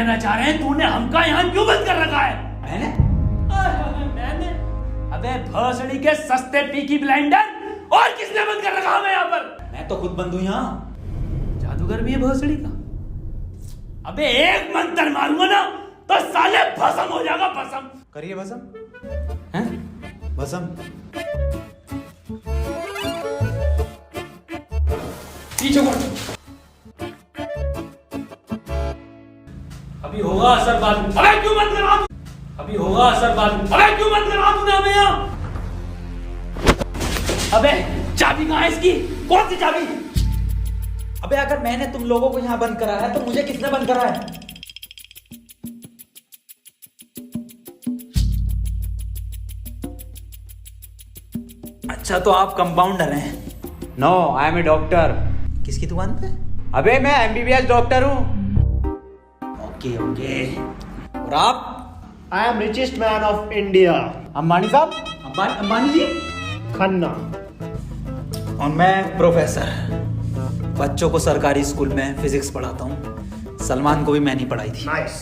कहना चाह रहे हैं तूने हमका यहाँ क्यों बंद कर रखा है? मैंने? अबे भोसड़ी के सस्ते पीकी ब्लाइंडर, और किसने बंद कर रखा हमें यहाँ पर? मैं तो खुद बंद हूँ यहाँ। जादूगर भी है भोसड़ी का? अबे एक मंत्र मारूंगा ना तो साले भस्म हो जाएगा, भस्म। करिए भस्म। हैं? भस्म। पीछे मुड़। अभी होगा असर बाद में। अबे क्यों बंद करा? अभी होगा असर बाद में। अबे क्यों बंद करा तूने हमें यहाँ? अबे चाबी कहाँ है इसकी? कौन सी चाबी? अबे अगर मैंने तुम लोगों को यहाँ बंद करा है तो मुझे किसने बंद करा है? अच्छा तो आप कंपाउंडर हैं? No, I am a doctor. किसकी दुकान पे? अबे मैं MBBS डॉक्टर हूँ। Okay okay. और आप? I am richest man of India. Ambani sahab? Ambani जी? खन्ना। और मैं प्रोफेसर, बच्चों को सरकारी स्कूल में फिजिक्स पढ़ाता हूँ। सलमान को भी मैंने पढ़ाई थी। नाइस।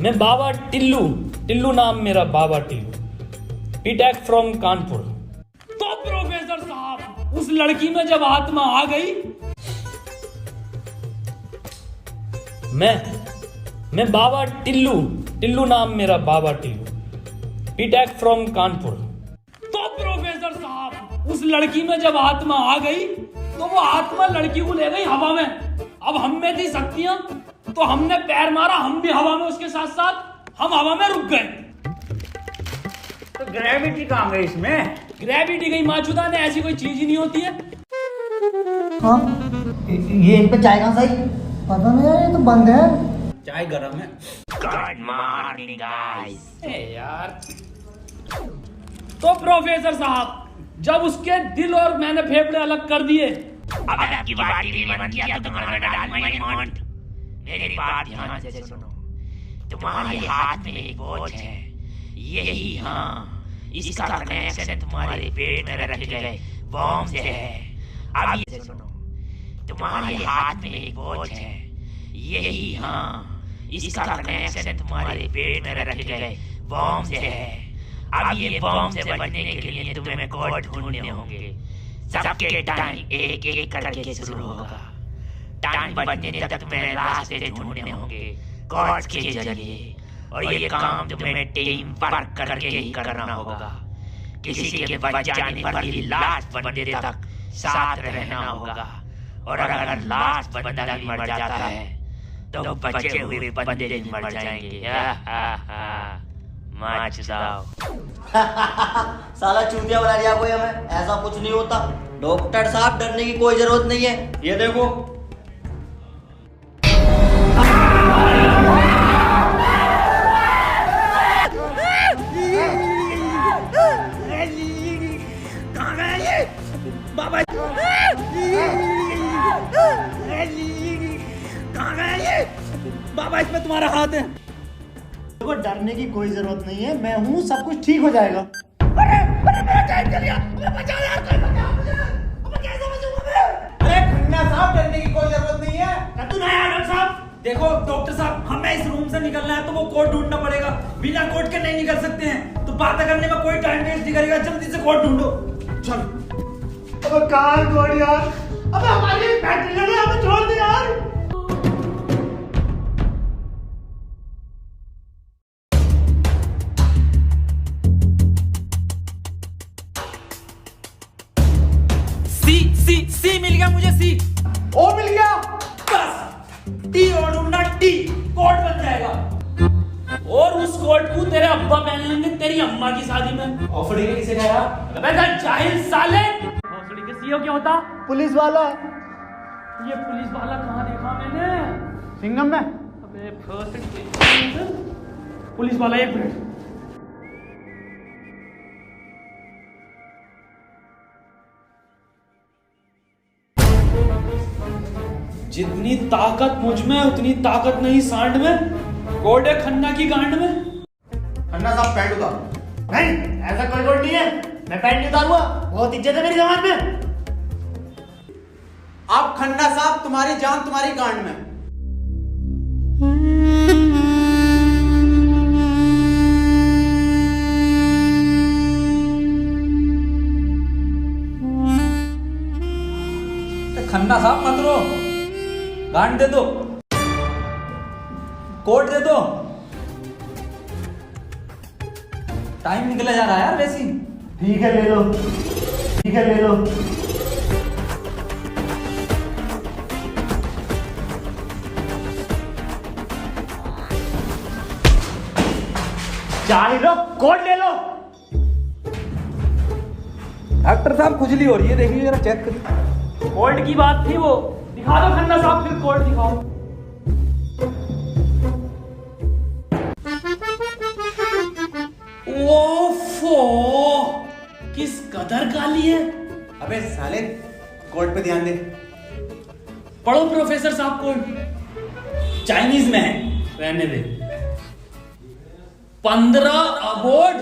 मैं बाबा टिल्लू नाम मेरा, बाबा टिल्लू, बीटेक फ्रॉम कानपुर। तो प्रोफेसर साहब, उस लड़की में जब आत्मा आ गई, मैं बाबा टिल्लू नाम मेरा, बाबा टिल्लू, बीटेक फ्रॉम कानपुर। तो प्रोफेसर साहब, उस लड़की में जब आत्मा आ गई तो वो आत्मा लड़की को ले गई हवा में। अब हम में थी शक्तियां तो हमने पैर मारा, हम भी हवा में उसके साथ साथ, हम हवा में रुक गए। तो ग्रेविटी कहाँ गई इसमें? ग्रेविटी गई माचुदा ने, ऐसी कोई चीज ही नहीं होती है। हाँ, ये इन पे चाय कहाँ सही? पता नहीं यार, ये तो बंद है। चाय गरम है। Good morning guys. यार तो प्रोफेसर साहब, जब उसके दिल और मैंने फेफड़े अलग कर दिए, अगर आपकी बारी भी मन किया तो तुम्हारा डाल माय मॉन्ट। मेरी बात ध्यान से सुनो। तुम्हारे हाथ में एक वॉच है, यही, हाँ, इसका कनेक्शन तुम्हारे पेट में रखे गए बॉम्ब से है। अब ये सुनो, तुम्हारे हाथ में एक वॉच है, यही, हाँ, इसका कनेक्शन तुम्हारे पेट में रखे गए बॉम्ब से है। अब ये बॉम्ब से बचने के लिए तुम्हें कोड ढूंढने होंगे। सबके टाइम एक एक करके शुरू होगा। टाइम बचने तक तुम्हें रास्ते ढूंढने होंगे कोड के जरिए, और ये काम तुम्हें टीम वर्क करके ही करना होगा। किसी के बच जाने पर भी लास्ट बंदे तक साथ रहना होगा, और अगर लास्ट बंदा भी मर जाता है तो बचे हुए बंदे भी मर जाएंगे। साला चूतिया बना दिया कोई हमें। ऐसा कुछ नहीं होता डॉक्टर साहब, डरने की कोई जरूरत नहीं है। ये देखो, बाबा इसमें तुम्हारा हाथ है। देखो, डरने की कोई जरूरत नहीं है, मैं हूँ, सब कुछ ठीक हो जाएगा। अरे खन्ना साहब, डरने की कोई जरूरत नहीं है। तू नहीं आया साहब। देखो डॉक्टर साहब, हमें इस रूम से निकलना है तो वो कोड ढूंढना पड़ेगा। बिना कोड के नहीं निकल सकते हैं, तो बात करने में कोई टाइम वेस्ट नहीं करेगा। जल्दी से कोड ढूंढो। चलो। अब कहाँ कोड यार? अब हमारी बैटरी लगी, हमें छोड़ दे यार। सी मिल गया मुझे। सी ओ मिल गया। बस टी और ढूंढना, टी कोड बन जाएगा, और उस कोड को तेरे अब्बा पहन लेंगे तेरी अम्मा की शादी में। ऑफरी के किसे कहा? अबे जाहिल साले, भोसड़ी के सीईओ क्या होता? पुलिस वाला। ये पुलिस वाला कहाँ देखा मैंने? सिंघम में। अबे भोसड़ी, पुलिस वाला, एक मिनट। जितनी ताकत मुझ में उतनी ताकत नहीं सांड में। कोडे खन्ना की गांड में। खन्ना साहब पैंट उतारो। नहीं, ऐसा कोई कोड नहीं है, मैं पैंट नहीं उतारूंगा। बहुत इज्जत है मेरी जमात में। अब खन्ना साहब तुम्हारी जान तुम्हारी गांड में। खन्ना साहब मत रो, गांड दे दो, कोट दे दो। टाइम निकला जा रहा है यार वैसे। ठीक है ले लो, ठीक है ले लो। चाय लो, कोट ले लो। डॉक्टर साहब खुजली हो रही है, देखिए जरा चेक करिए। कोर्ट की बात थी वो, दिखा दो खन्ना साहब, फिर कोर्ट दिखाओ। ओफो, किस कदर गाली है। अबे साले कोर्ट पे ध्यान दे। पढ़ो प्रोफेसर साहब कोर्ट। चाइनीज में है। रहने दे। 15 अवार्ड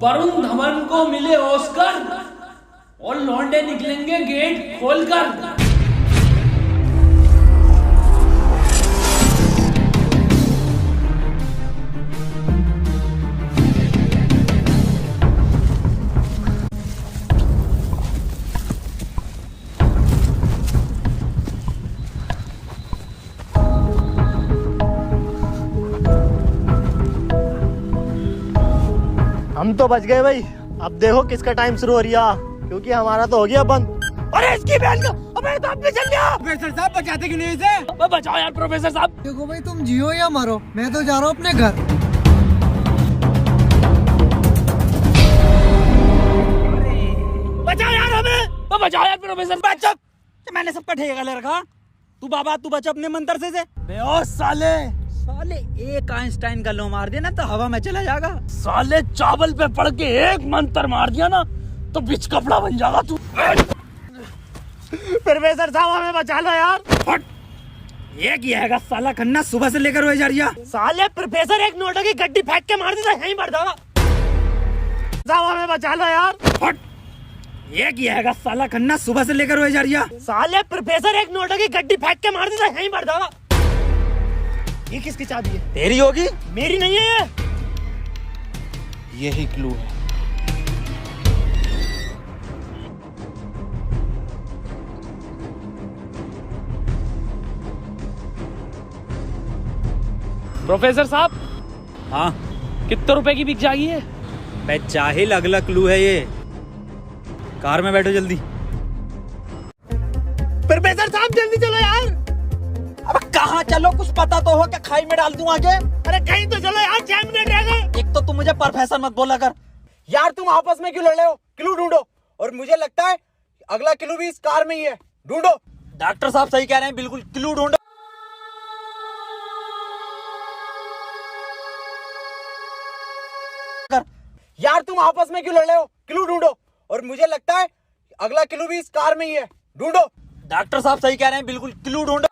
वरुण धवन को मिले ऑस्कर और लौंडे निकलेंगे गेट खोलकर। हम तो बच गए भाई। अब देखो किसका टाइम शुरू हो रहा, क्योंकि हमारा तो हो गया बंद। अरे इसकी बहन का, अबे तो आपने चल लिया। प्रोफेसर साहब बचाते क्यों नहीं इसे? अबे बचाओ यार प्रोफेसर साहब। देखो भाई, तुम जियो या मरो, मैं तो जा रहा हूँ अपने घर। बचाओ यार हमें। अबे बचाओ यार प्रोफेसर। बचा, मैंने सबका ठेका ले रखा। तू बाबा तू बचा अपने मंत्र से। बेहोश साले। साले एक आइंस्टाइन का लो मार दिया ना तो हवा में चला जाएगा। साले चावल पे पड़ के एक मंत्र मार दिया ना तो बिच कपड़ा बन जाएगा तू। प्रोफेसर साहब हमें बचा लो यार। हट। ये किया है साला खन्ना सुबह से लेकर रोए जा रही है। साले प्रोफेसर एक नोटों की गड्डी फेंक के मार देता, यहीं मर जाओगा। साहब हमें बचा लो यार। हट। ये किया है साला खन्ना सुबह से लेकर रोए जा रही है। साले प्रोफेसर एक नोटों की गड्डी फेंक के मार देता, यहीं मर जाओगा। ये किसकी चाबी है? तेरी होगी। मेरी नहीं है ये। यही क्लू है। प्रोफेसर साहब हाँ कितने रुपए की बिक जाएगी है? मैं चाहिल अगला क्लू है ये। कार में बैठो जल्दी। प्रोफेसर साहब जल्दी चलो यार। अब कहाँ चलो, कुछ पता तो हो क्या खाई में डाल दूं आगे। अरे कहीं तो चलो यार, 6 मिनट रह गए। एक तो तुम मुझे प्रोफेसर मत बोला कर। यार तुम आपस में क्यों लड़ रहे हो? क्लू ढूंढो। और मुझे लगता है अगला क्लू भी इस कार में ही है, ढूंढो। डॉक्टर साहब सही कह रहे हैं, बिल्कुल क्लू ढूंढो। यार तुम आपस में क्यों लड़ रहे हो? क्लू ढूंढो। और मुझे लगता है अगला क्लू भी इस कार में ही है, ढूंढो। डॉक्टर साहब सही कह रहे हैं, बिल्कुल क्लू ढूंढो।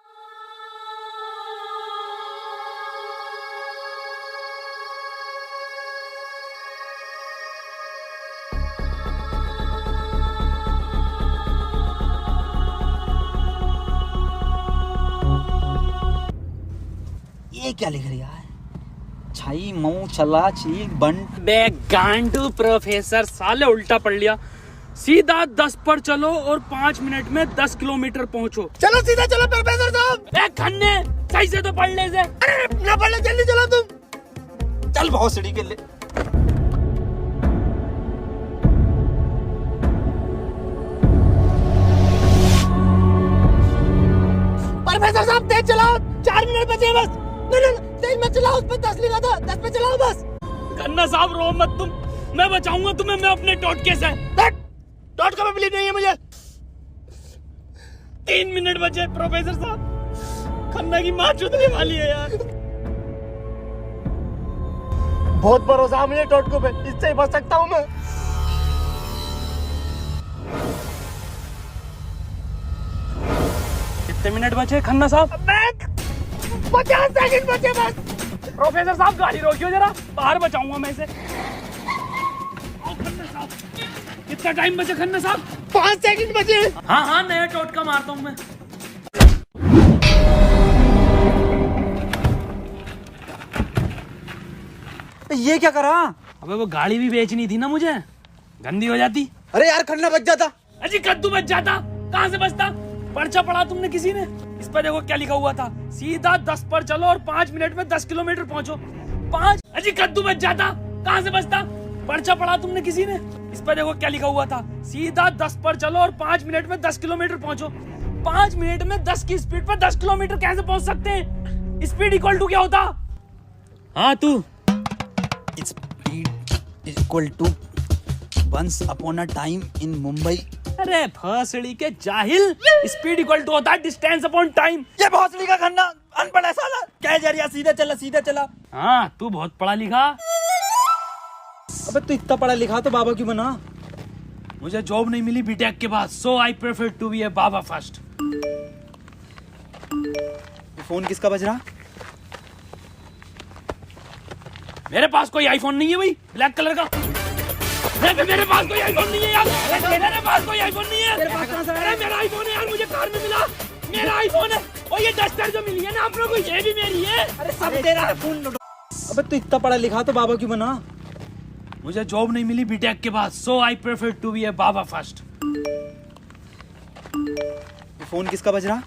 ये क्या लिख रही है? छाई मऊ चला चीक बंट। बे गांडू प्रोफेसर साले उल्टा पढ़ लिया। सीधा 10 पर चलो और 5 मिनट में 10 किलोमीटर पहुंचो। चलो सीधा चलो प्रोफेसर साहब। ए खन्ने सही से तो पढ़ ले से। अरे ना पढ़ ले, जल्दी चलो तुम। चल बहुत सीढ़ी के ले। प्रोफेसर साहब तेज चलाओ, 4 मिनट बचे बस। नहीं तेज मत चलाओ, उस पर 10 लिखा था, 10 पे चलाओ बस। खन्ना साहब रो मत तुम, मैं बचाऊंगा तुम्हें, मैं अपने टोटके से। डॉट का बिलीव नहीं है मुझे। 3 मिनट बचे प्रोफेसर साहब, खन्ना की माँ चुदने वाली है यार। बहुत भरोसा है मुझे टोटको पे, इससे ही बच सकता हूँ मैं। कितने मिनट बचे खन्ना साहब? 50 सेकंड बचे बस। प्रोफेसर साहब गाड़ी रोकियो जरा, बाहर बचाऊंगा मैं इसे। ओ खन्ना साहब, कितना टाइम बचा खन्ना साहब? 5 सेकंड बचे। हाँ हाँ नया टोटका मारता हूँ मैं। ये क्या करा? अबे वो गाड़ी भी बेचनी थी ना मुझे, गंदी हो जाती। अरे यार खन्ना बच जाता। अजी कद्दू बच जाता, कहाँ से बचता? पर्चा पढ़ा तुमने किसी ने? इस पर देखो क्या लिखा हुआ था, सीधा 10 पर चलो और 5 मिनट में 10 किलोमीटर पहुंचो। 5 अजी कद्दू बच जाता, कहाँ से बचता? पर्चा पढ़ा तुमने किसी ने? इस पर देखो क्या लिखा हुआ था, सीधा 10 पर चलो और 5 मिनट में 10 किलोमीटर पहुंचो। 5 मिनट में 10 की स्पीड पर 10 किलोमीटर कैसे पहुंच सकते हैं? स्पीड इक्वल टू क्या होता? हाँ तू equal to once upon a time in Mumbai. अरे भोसड़ी के जाहिल, स्पीड इक्वल टू होता है डिस्टेंस अपॉन टाइम। ये भोसड़ी का खन्ना अनपढ़ है साला। क्या जरिया, सीधा चला सीधा चला। हाँ तू बहुत पढ़ा लिखा। अबे तू इतना पढ़ा लिखा तो बाबा क्यों बना? मुझे जॉब नहीं मिली बीटेक के बाद, so I prefer to be a बाबा फर्स्ट। फोन किसका बज रहा? मेरे पास कोई आईफोन नहीं है भाई, ब्लैक कलर का। मेरे पास कोई आईफोन नहीं है यार, मेरे पास कोई आईफोन नहीं है। अरे मेरा आईफोन है यार, मुझे कार में मिला, मेरा आईफोन है। और ये डस्टर जो मिली है ना आप लोगों को, ये भी मेरी है। अरे सब तेरा है फोन। अबे तू इतना पढ़ा लिखा तो बाबा क्यों बना? मुझे जॉब नहीं मिली बीटेक के बाद, so I prefer to be a बाबा फर्स्ट। फोन किसका बज रहा?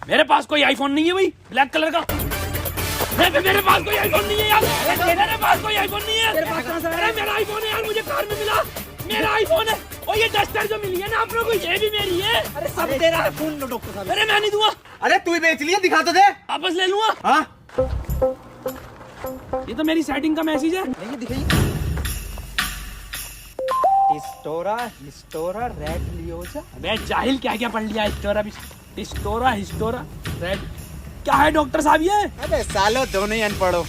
मेरे पास कोई आईफोन नहीं है भाई, ब्लैक कलर का। मेरे पास कोई आईफोन नहीं है यार, मेरे पास कोई आईफोन नहीं है। अरे मेरा आईफोन है यार, मुझे कार में मिला, मेरा आईफोन है। और ये डस्टर जो मिली है ना आप लोगों को, ये भी मेरी है। अरे सब तेरा है फोन। डॉक्टर साहब अरे मैं नहीं दूंगा, अरे तू ही बेच लिया, दिखा तो दे। वापस ले लूंगा। हाँ ये तो मेरी सेटिंग का मैसेज है। नहीं दिखाइए। हिस्टोरा रेड लियोजा। अबे जाहिल क्या क्या पढ़ लिया? हिस्टोरा रेड क्या है डॉक्टर साहब ये? अबे सालो दोनों ही अनपढ़ हो।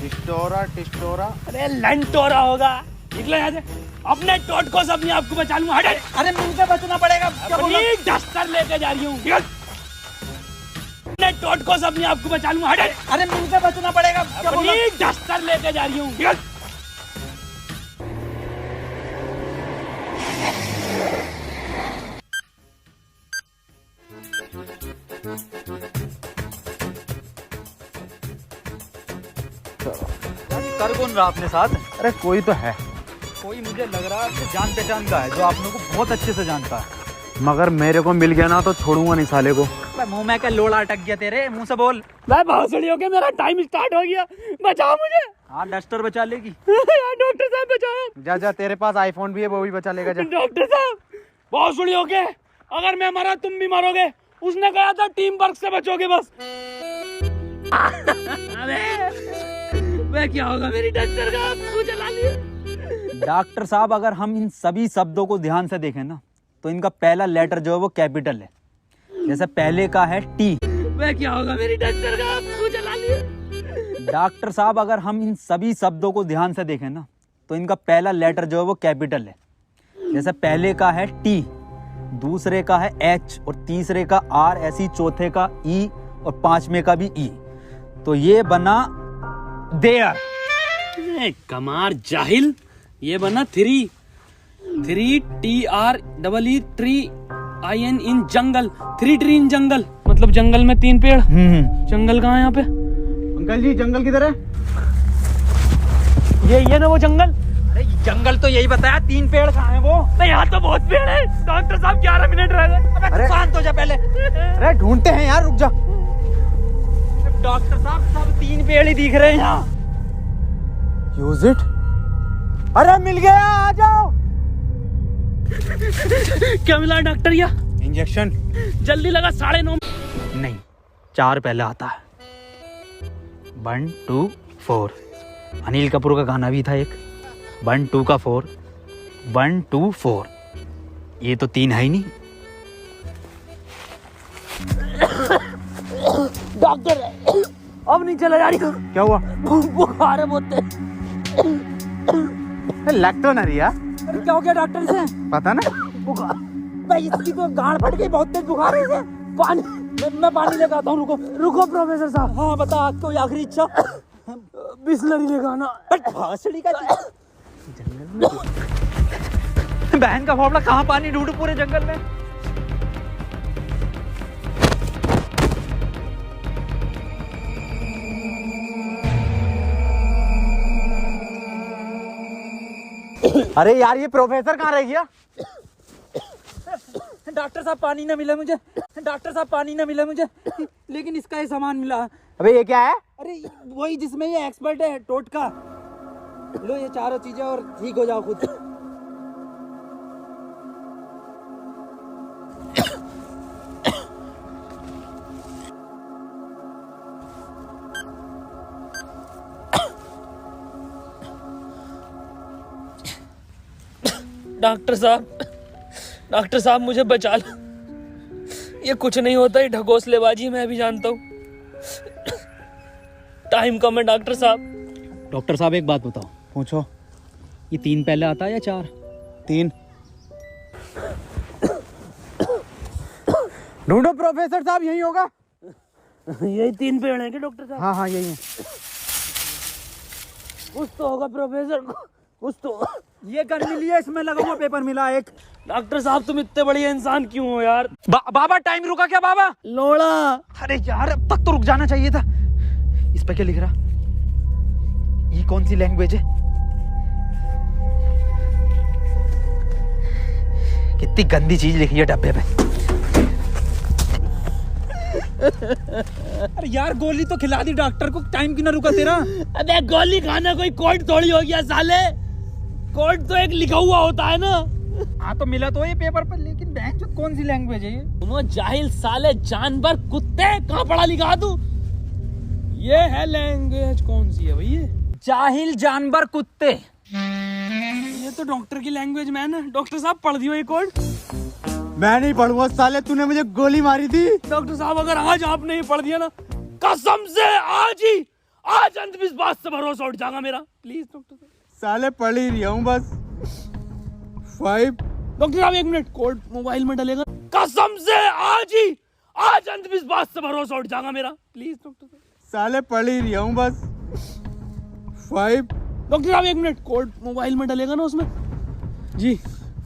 टिस्टोरा। अरे लंटोरा होगा। निकलो यहाँ से, अपने टोटको से अपने आप को बचा लूंगा। हट। अरे मुंह से बचना पड़ेगा। क्या बोला? अपनी डस्टर लेके जा रही हूँ। अपने टोटको से अपने आप को बचा लूंगा। हट। अरे मुंह से बचना पड़ेगा। क्या बोला? अपनी डस्टर लेके जा रही हूँ। कर कौन रहा अपने साथ? अरे कोई तो है, कोई मुझे लग रहा है जान पहचान का है, जो आप लोगों को बहुत अच्छे से जानता है। मगर मेरे को मिल गया ना तो छोड़ूंगा नहीं साले को। मुंह में क्या लोड़ा अटक गया तेरे? मुंह से बोल। मैं भोसड़ी हो गया, मेरा टाइम स्टार्ट हो गया, बचाओ मुझे। हाँ डस्टर बचा लेगी। डॉक्टर साहब बचाओ। जा तेरे पास आईफोन भी है, वो भी बचा लेगा। जा डॉक्टर साहब भोसड़ी हो गए, अगर मैं मरा तुम भी मरोगे। उसने कहा था टीम वर्क से बचोगे बस। मैं क्या होगा मेरी डस्टर का? आपको चला लिया। डॉक्टर साहब अगर हम इन सभी शब्दों को ध्यान से देखें ना, तो इनका पहला लेटर जो है वो कैपिटल है। जैसे पहले का है टी। मैं क्या होगा मेरी डस्टर का? आपको चला लिया। डॉक्टर साहब अगर हम इन सभी शब्दों को ध्यान से देखें ना, तो इनका पहला लेटर जो है वो कैपिटल है। जैसे पहले का है टी, दूसरे का है एच और तीसरे का आर, ऐसी चौथे का ई और पांचवें का भी ई। तो ये बना देयर। कमार जाहिल, ये बना three TREE tree IN in jungle. 3 tree in jungle, मतलब जंगल में 3 पेड़। जंगल कहाँ है यहाँ पे? अंकल जी जंगल किधर है? ये ना वो जंगल। अरे जंगल तो यही बताया, 3 पेड़ कहाँ हैं वो? नहीं यहाँ तो बहुत पेड़ है। डॉक्टर साहब 11 मिनट रह गए। अबे शांत हो जा पहले। अरे ढूंढते हैं यार, रुक जा। डॉक्टर साहब सब 3 पेड़ ही दिख रहे हैं यहाँ। Use it. अरे मिल गया, आ जाओ। क्या मिला डॉक्टर? या इंजेक्शन। जल्दी लगा, 9:30। नहीं, 4 पहले आता है। 1 2 4। अनिल कपूर का गाना भी था एक, 1 2 का 4, 1 2 4। ये तो 3 है ही नहीं। डॉक्टर अब नहीं चला जा रही। क्या हुआ? बुखार है बहुत तेज। लग तो नहीं रहा। अरे क्या हो गया डॉक्टर से? पता ना। बुखार भाई, इसकी तो गांड फट गई, बहुत तेज बुखार है इसे। पानी मैं पानी लेकर आता हूँ। रुको प्रोफेसर साहब। हाँ बता, कोई आखिरी इच्छा? बिस्लरी लेकर आना। भाषणी का बहन का फोफड़ा, कहाँ पानी ढूंढूं पूरे जंगल में। अरे यार ये प्रोफेसर कहाँ रह गया? डॉक्टर साहब पानी ना मिला मुझे, डॉक्टर साहब पानी ना मिला मुझे, लेकिन इसका ये सामान मिला। अबे ये क्या है? अरे वही जिसमें ये एक्सपर्ट है, टोटका। लो ये चारों चीजें और ठीक हो जाओ खुद। डॉक्टर साहब मुझे बचा लो। ये कुछ नहीं होता, ये ढकोसलेबाजी मैं भी जानता हूँ। टाइम कम है डॉक्टर साहब। डॉक्टर साहब एक बात बताओ। पूछो। ये 3 पहले आता है या 4? 3। ढूंढो प्रोफेसर साहब, यही होगा। यही 3 पेड़ हैं क्या डॉक्टर साहब? हाँ हाँ यही है। कुछ तो होगा प्रोफेसर, कुछ तो। ये गन मिली है, इसमें लगा हुआ पेपर मिला एक। डॉक्टर साहब तुम इतने बढ़िया इंसान क्यों हो यार? बाबा टाइम रुका क्या बाबा? लोड़ा। अरे यार अब तक तो रुक जाना चाहिए था। इस पे क्या लिख रहा? ये कौन सी लैंग्वेज है? कितनी गंदी चीज लिखी है डब्बे पे। अरे यार गोली तो खिला दी डॉक्टर को, टाइम क्यों ना रुका तेरा? अबे गोली खाना कोई कोड थोड़ी हो गया साले। कोड तो एक लिखा हुआ होता है ना। हाँ तो मिला तो ये पेपर पर, लेकिन बहन जो कौन सी लैंग्वेज है ये? तुम जाहिल साले जानवर कुत्ते, कहाँ पढ़ा लिखा तू? ये है लैंग्वेज कौन सी है भैया? जाहिल जानवर कुत्ते। ये तो डॉक्टर की लैंग्वेज मैन है। डॉक्टर साहब पढ़ दियो ये कोड। मैं नहीं पढ़ूंगा साले, तूने मुझे गोली मारी थी। डॉक्टर साहब अगर आज आपने ये पढ़ दिया ना, कसम से आज अंधविश्वास से भरोसा उठ जाएगा मेरा। प्लीज डॉक्टर साहब। साले पढ़ ही रहा हूँ बस। 5। डॉक्टर साहब 1 मिनट, कोड मोबाइल में डलेगा। कसम से आज अंधविश्वास से भरोसा उठ जाएगा मेरा। प्लीज डॉक्टर साहब। साले पढ़ ही रहा हूँ बस। 5। डॉक्टर साहब 1 मिनट, कोड मोबाइल में डलेगा ना उसमें जी।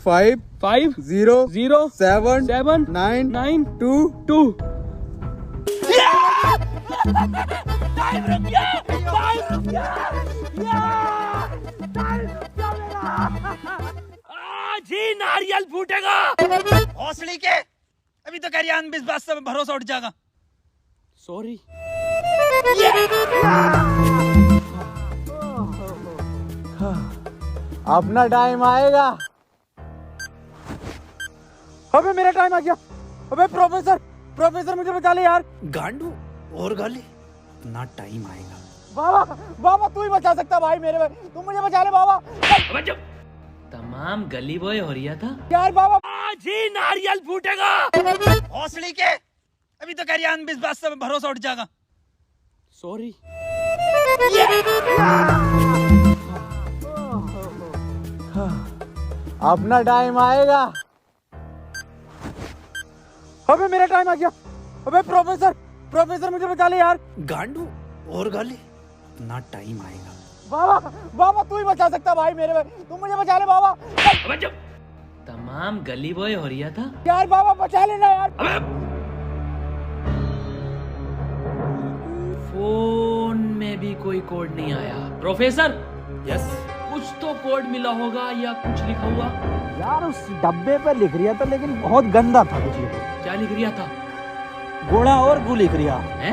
5 0 0 7 7 9 9 2 2। टाइम रुक गया, टाइम रुक गया, टाइम रुक गया मेरा। आज ही नारियल फूटेगा। हौसले के, अभी तो कह रही अंधविश्वास से भरोसा उठ जाएगा। सॉरी। अपना टाइम आएगा। अबे मेरा टाइम आ गया। अबे प्रोफेसर मुझे बचा ले यार। गांडू और गाली, अपना टाइम आएगा। बाबा तू ही बचा सकता भाई मेरे भाई, तू मुझे बचा ले बाबा। तमाम गली बॉय हो रहा था यार बाबा। आज ही नारियल फूटेगा। हौसले के, अभी तो कह रही अंधविश्वास से भरोसा उठ जाएगा। सॉरी। अपना टाइम आएगा। अबे मेरा टाइम आ गया। अबे प्रोफेसर मुझे बचा ले यार। गांडू और गाली, अपना टाइम आएगा। बाबा तू ही बचा सकता भाई मेरे भाई, तू मुझे बचा ले बाबा। तमाम गली बॉय हो रहा था यार बाबा बचा लेना यार। फोन में भी कोई कोड नहीं आया। Professor yes. कुछ तो कोड मिला होगा या कुछ लिखा हुआ? यार उस डब्बे पे लिख रिया था, लेकिन बहुत गंदा था कुछ लिखा। क्या लिख रिया था? गोड़ा और गु लिख रिया है।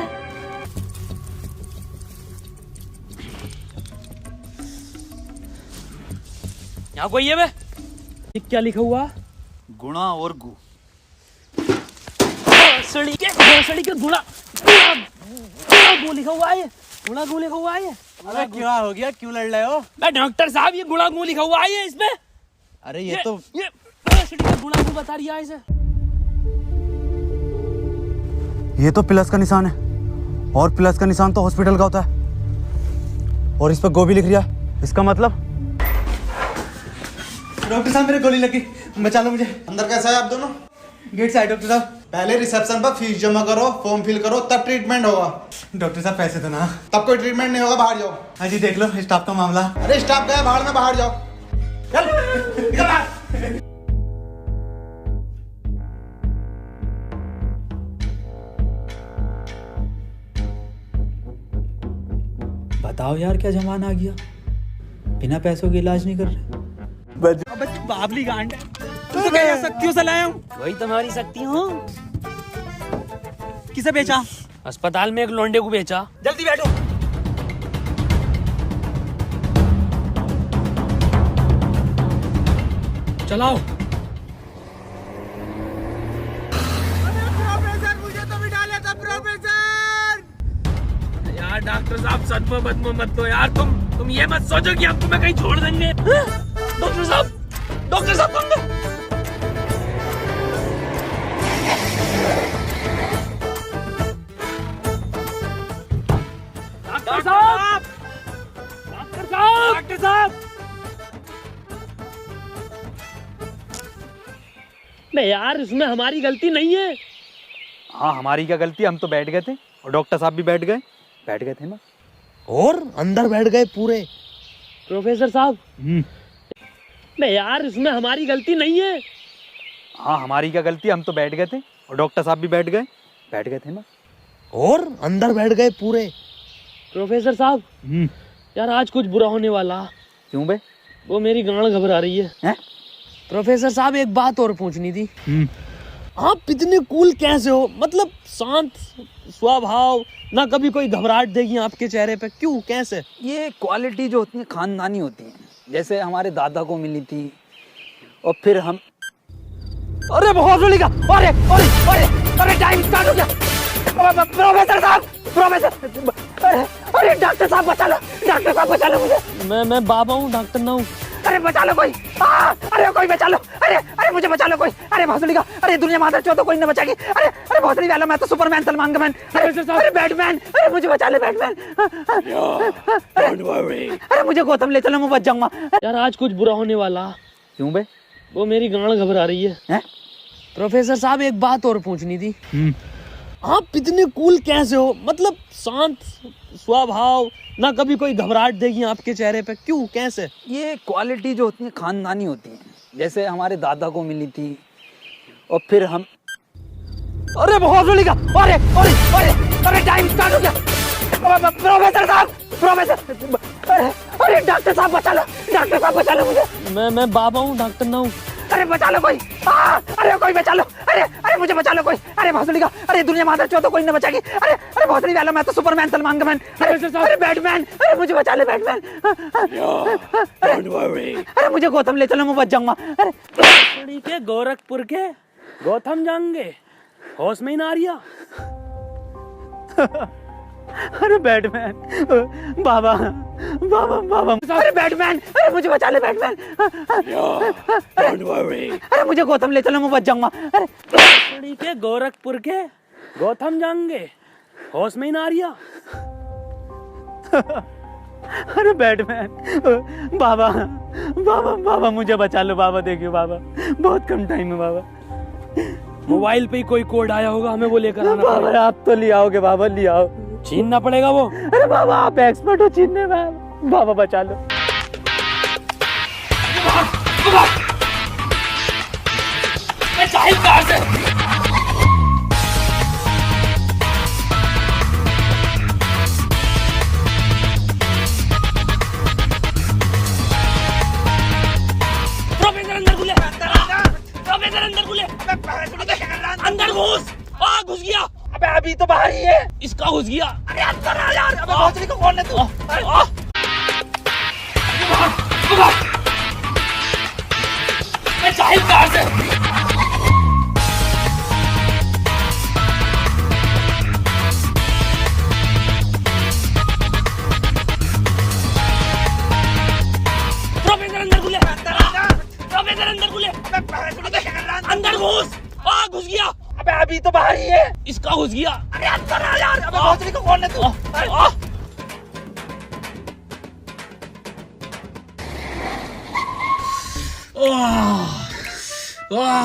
यहाँ कोई है बे? ये क्या लिखा हुआ? गुणा और गु। सड़ी के गुड़ा गु लिखा हुआ है। गुड़ा गु लिखा हुआ है। अरे क्या हो गया, क्यों लड़ रहे हो? मैं डॉक्टर साहब, ये गुड़ा गु लिखा हुआ है इसमें। अरे ये तो सड़ी का गुड़ा गु बता रही है इसे। ये तो प्लस का निशान है, और प्लस का निशान तो हॉस्पिटल का होता है, और इस पर गोभी लिख रिया है। इसका मतलब डॉक्टर साहब मेरे गोली लगी, बचा लो मुझे। अंदर कैसा है आप दोनों? गेट से आए डॉक्टर साहब। पहले रिसेप्शन पर फीस जमा करो, फॉर्म फिल करो, तब ट्रीटमेंट होगा। डॉक्टर साहब पैसे तो ना। तब कोई ट्रीटमेंट नहीं होगा, बाहर जाओ। हाँ जी देख लो स्टाफ का मामला। अरे स्टाफ गया, बाहर में बाहर जाओ। चल निकल बाहर। बताओ यार क्या जमाना आ गया, बिना पैसों के इलाज नहीं कर रहे। बाबली गांड है, तू तो क्या शक्तियों से लाया हूँ। वही तुम्हारी शक्ति हो। किसे बेचा? अस्पताल में एक लौंडे को बेचा। जल्दी बैठो। चलाओ। प्रोफेसर मुझे तो बिठा लेता प्रोफेसर। यार डॉक्टर साहब सदमा बदमा मत दो यार, तुम ये मत सोचो कि हम तुम्हें कहीं छोड़ देंगे। डॉक्टर साहब तुम डॉक्टर साहब नहीं यार, इसमें हमारी गलती नहीं है। हाँ हमारी क्या गलती, हम तो बैठ गए थे और डॉक्टर साहब भी बैठ गए थे ना। और अंदर बैठ गए पूरे। प्रोफेसर साहब नहीं यार, इसमें हमारी गलती नहीं है। हाँ हमारी क्या गलती, हम तो बैठ गए थे और डॉक्टर साहब भी बैठ गए थे ना। और अंदर बैठ गए पूरे। प्रोफेसर साहब यार आज कुछ बुरा होने वाला। क्यों बे? वो मेरी गांड घबरा रही है। प्रोफेसर साहब एक बात और पूछनी थी। आप इतने कूल कैसे हो, मतलब शांत स्वभाव, ना कभी कोई घबराहट देगी आपके चेहरे पे, क्यों कैसे? ये क्वालिटी जो होती है खानदानी होती है, जैसे हमारे दादा को मिली थी और फिर हम। अरे बहुत जोली का, अरे अरे अरे अरे टाइम स्टार्ट हो गया। प्रोफेसर साहब, अरे डॉक्टर साहब बचा लो मुझे। मैं बाबा हूँ, डॉक्टर ना हूँ। अरे बचा लो कोई, अरे कोई बचा लो, अरे मुझे बचा लो कोई। अरे भोसड़ी का, अरे दुनिया माता चो तो कोई न बचाएगी। अरे भोसड़ी वाला, मैं तो सुपरमैन सलमान का मैन। अरे बैटमैन, अरे मुझे बचा ले बैटमैन। अरे मुझे गौतम ले चलो, मैं बच जाऊंगा। यार आज कुछ बुरा होने वाला। क्यों बे? वो मेरी गांड घबरा रही है। प्रोफेसर साहब एक बात और पूछनी थी। आप इतने कूल कैसे हो, मतलब शांत स्वभाव, ना कभी कोई घबराहट देगी आपके चेहरे पे, क्यों कैसे? ये क्वालिटी जो होती है खानदानी होती है, जैसे हमारे दादा को मिली थी और फिर हम। अरे बहुत जोली का, अरे टाइम स्टार्ट हो गया। प्रोफेसर साहब, अरे डॉक्टर साहब बचा लो मुझे। मैं बाबा हूँ, डॉक्टर ना हूँ। अरे बचा लो कोई, अरे कोई बचा लो, अरे मुझे बचा लो कोई। अरे भोसड़ी का, अरे दुनिया माता चो तो कोई न बचाएगी। अरे भोसड़ी वाला, मैं तो सुपरमैन सलमान का मैन। अरे बैटमैन, अरे मुझे बचा ले बैटमैन। अरे मुझे गौतम ले चलो, मैं बच जाऊंगा। अरे के गोरखपुर के गौतम जाएंगे, होश में ही ना आ रिया। अरे बैटमैन, बाबा, अरे बैटमैन, अरे मुझे बचा ले बैटमैन। अरे मुझे गौतम ले चलो, मैं बच जाऊंगा। अरे के गोरखपुर के गौतम जाएंगे, होश में ही ना आ रिया। अरे बैटमैन, बाबा मुझे बचा लो बाबा, देखियो बाबा बहुत कम टाइम है बाबा। मोबाइल पे ही कोई कोड आया होगा, हमें वो लेकर आना बाबा। पड़ेगा। आप तो ले आओगे बाबा, ले आओ। छीनना पड़ेगा वो। अरे बाबा आप एक्सपर्ट हो छीनने में, बाबा बचा लो। मैं जाहिल कहाँ से? प्रोफेसर अंदर घुले, प्रोफेसर अंदर घुले, अंदर घुस। घुस गया। अबे अभी तो बाहर ही है। इसका घुस गया। अरे अंदर आ यार, अबे भोसड़ी को खोल ले तू। मैं जाहिल कहाँ से? प्रोफेसर अंदर घुले, प्रोफेसर अंदर घुले, अंदर घुस। घुस गया। अबे अभी तो बाहर ही है। इसका घुस गया। अरे अंदर आ यार, अबे भोसड़ी को खोल ले तू।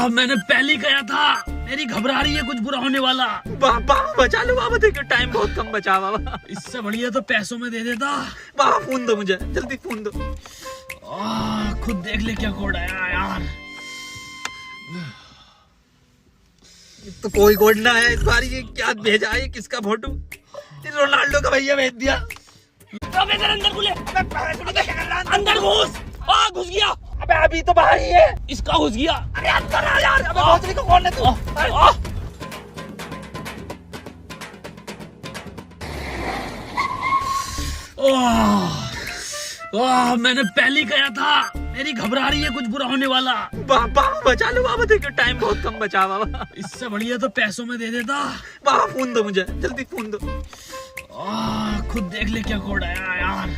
मैंने पहले ही कहा था, मेरी घबरा रही है, कुछ बुरा होने वाला। बाबा बचा लो बाबा, देखो टाइम बहुत कम बचा बाबा। इससे बढ़िया तो पैसों में दे देता। बाबा फोन दो मुझे, जल्दी फोन दो। खुद देख ले क्या कोड आया यार। तो कोई कोड ना है इस बार, ये क्या भेजा है, किसका फोटो? रोनाल्डो का भैया भेज दिया। प्रोफेसर अंदर घुले, अंदर घुस। घुस गया। अबे अभी तो बाहर ही है। इसका घुस गया। अरे अंदर आ यार। अबे भोसड़ी को खोलने तू। मैंने पहले कहा था मेरी घबरा रही है, कुछ बुरा होने वाला। बाबा बचा लो बाबा, देखो टाइम बहुत कम बचा बाबा। इससे बढ़िया तो पैसों में दे देता। बाबा फोन दो मुझे, जल्दी फोन दो। खुद देख ले क्या कोड आया यार।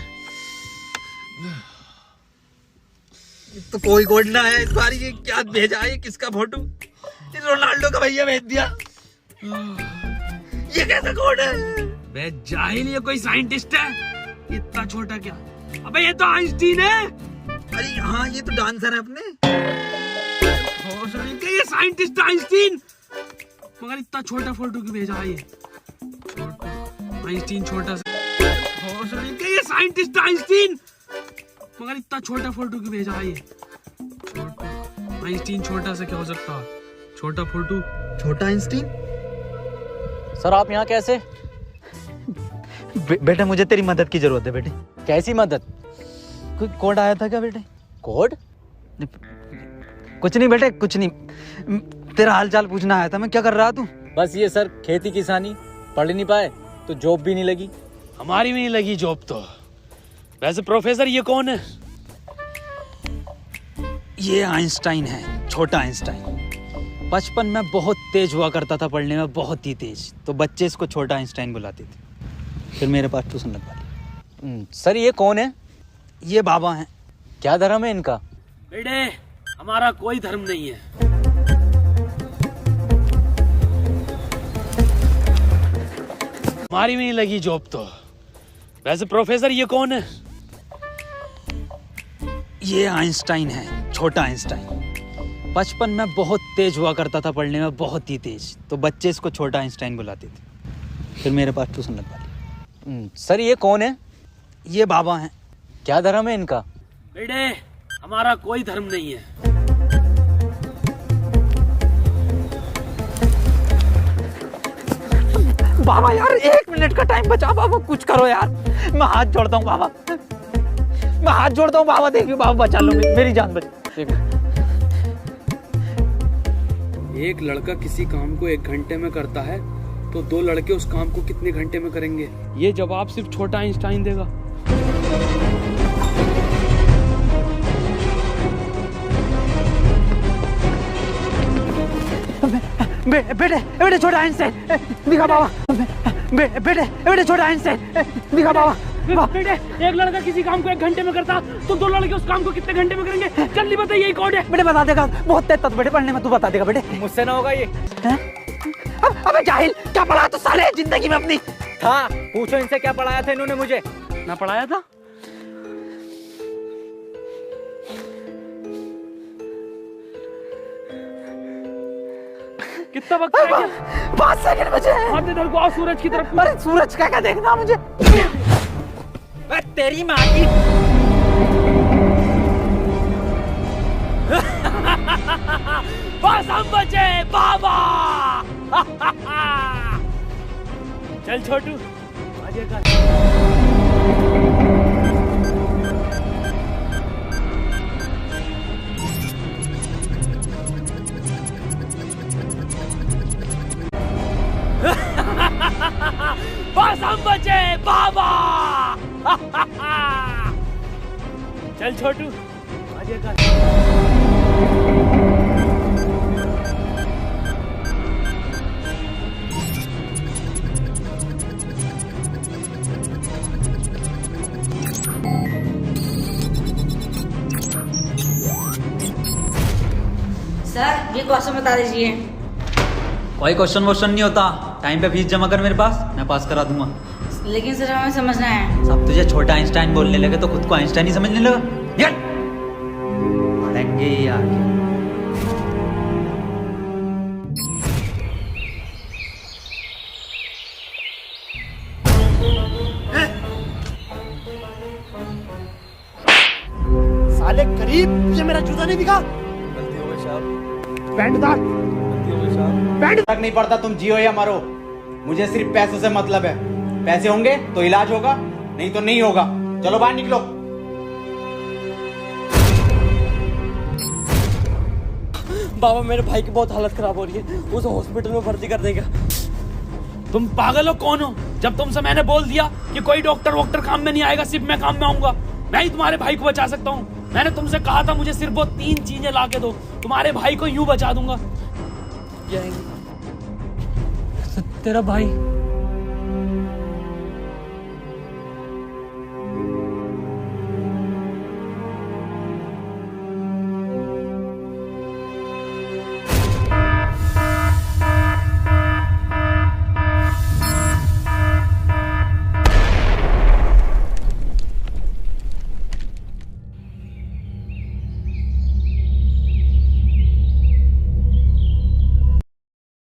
तो कोई कोड ना है इस बार। ये क्या भेजा है, किसका फोटो? ये रोनाल्डो का भैया भेज दिया। ये कैसा कोड है? बे जाहिल, ये कोई साइंटिस्ट है? इतना छोटा क्या? अबे ये तो आइंस्टीन है। अरे हाँ, ये तो डांसर है अपने। ये साइंटिस्ट आइंस्टीन, मगर इतना छोटा फोटो क्यों भेजा है? ये आइंस्टीन छोटा सा। ये साइंटिस्ट आइंस्टीन, मगर इतना छोटा फोटो क्यों भेजा है? ये आइंस्टीन छोटा सा क्या हो सकता है? छोटा फोटो, छोटा आइंस्टीन। सर आप यहाँ कैसे? बेटे मुझे तेरी मदद की जरूरत है बेटे। कैसी मदद? कोई कोड आया था क्या बेटे? कोड? कुछ नहीं बेटे, कुछ नहीं। तेरा हाल चाल पूछना आया था मैं। क्या कर रहा तू? बस ये सर, खेती किसानी। पढ़ नहीं पाए तो जॉब भी नहीं लगी। हमारी भी नहीं लगी जॉब तो। वैसे प्रोफेसर ये कौन है? ये आइंस्टाइन है, छोटा आइंस्टाइन। बचपन में बहुत तेज हुआ करता था पढ़ने में, बहुत ही तेज। तो बच्चे इसको छोटा आइंस्टाइन बुलाते थे। फिर मेरे पास ट्यूशन लगवा ली। सर ये कौन है? ये बाबा हैं। क्या धर्म है इनका? बेटे हमारा कोई धर्म नहीं है। हमारी भी नहीं लगी जॉब तो। वैसे प्रोफेसर ये कौन है? ये आइंस्टाइन है, छोटा आइंस्टाइन। बचपन में बहुत तेज हुआ करता था पढ़ने में, बहुत ही तेज। तो बच्चे इसको छोटा आइंस्टाइन बुलाते थे। फिर मेरे पास ट्यूशन लगवा ली। सर ये कौन है? ये बाबा हैं। क्या धर्म है इनका? बेटे हमारा कोई धर्म नहीं है। बाबा यार 1 मिनट का टाइम बचा बाबा, कुछ करो यार। मैं हाथ जोड़ता हूँ बाबा, मैं हाथ जोड़ता हूँ बाबा। देखिए बाबा बचा लो, मेरी जान बचा। एक लड़का किसी काम को 1 घंटे में करता है तो 2 लड़के उस काम को कितने घंटे में करेंगे? ये जवाब सिर्फ छोटा आइंस्टाइन देगा। बेटे छोटा आइंस्टाइन दिखा बाबा। बेटे छोटा आइंस्टाइन दिखा बाबा। बेटे एक लड़का किसी काम को 1 घंटे में करता तो 2 लड़के उस काम को कितने घंटे में करेंगे? जल्दी बताइए, यही कोड है। बेटे बता देगा, बहुत तेज था बेटे पढ़ने में, तू बता देगा बेटे। मुझसे ना होगा ये। अबे जाहिल, क्या पढ़ा तो साले जिंदगी में अपनी? था, पूछो इनसे क्या पढ़ाया था इन्होंने मुझे। ना पढ़ाया था? कितना वक्त रह गया? 5 सेकंड बचे हैं। हाथ इधर को आओ, सूरज की तरफ। अरे सूरज का क्या देखना मुझे? तेरी माँ की। बस हम बचे बाबा। चल छोटू आगे कर। बस हम बचे बाबा। चल छोटू आगे कर। सर ये क्वेश्चन बता दीजिए। कोई क्वेश्चन वोश्चन नहीं होता। टाइम पे फीस जमा कर मेरे पास, मैं पास करा दूंगा। लेकिन सर हमें समझना है। सब तुझे छोटा आइंस्टाइन बोलने लगे तो खुद को आइंस्टाइन ही समझने लगा। यार पढ़ेंगे यार। साले गरीब, ये मेरा जूता नहीं दिखा। पैंट उतार। पैंट तक नहीं पड़ता, तुम जियो या मरो। मुझे सिर्फ पैसों से मतलब है। पैसे होंगे तो इलाज होगा, नहीं तो नहीं होगा। चलो बाहर निकलो। बाबा मेरे भाई की बहुत हालत खराब हो रही है, उसे हॉस्पिटल में भर्ती कर देगा। तुम पागल हो कौन हो? जब तुमसे मैंने बोल दिया कि कोई डॉक्टर वॉक्टर काम में नहीं आएगा, सिर्फ मैं काम में आऊंगा। मैं ही तुम्हारे भाई को बचा सकता हूँ। मैंने तुमसे कहा था मुझे सिर्फ वो 3 चीजें ला के दो, तुम्हारे भाई को यूं बचा दूंगा। तेरा भाई